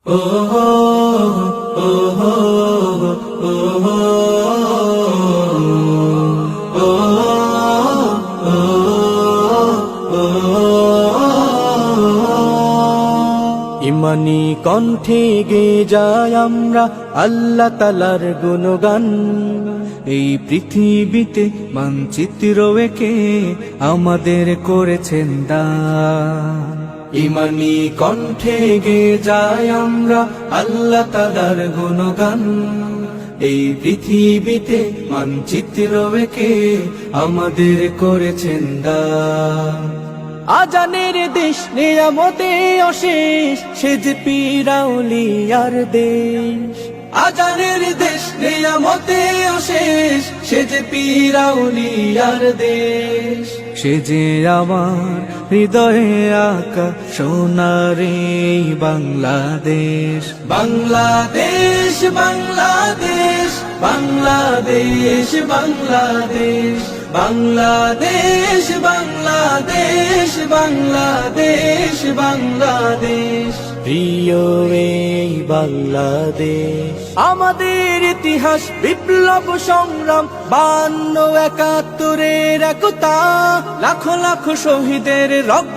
ইমানি কণ্ঠে গে যাই আমরা আল্লাহ তাআলার গুণগান। এই পৃথিবীতে মানচিত্র এঁকে আমাদের করেছেন দান। ইমানি কণ্ঠে গে যাই আমরা আল্লাহ তাআলার গুণগান। এই পৃথিবীতে মানচিত্র এঁকে আমাদের করেছেন দান। আজানের দেশ নিয়ামতে অশেষ, সে যে পীর আউলিয়ার দেশ। আজানের দেশ নিয়ামতে অশেষ, সে যে পীর আউলিয়ার দেশ। সে যে আমার হৃদয়ে আঁকা সোনার এই বাংলাদেশ। বাংলাদেশ বাংলাদেশ বাংলাদেশ বাংলাদেশ বাংলাদেশ বাংলাদেশ বাংলাদেশ বাংলাদেশ প্রিয় এই বাংলাদেশ। আমাদের ইতিহাস বিপ্লব সংগ্রাম 52-71-এর একতা, লাখো লাখো শহীদের রক্ত।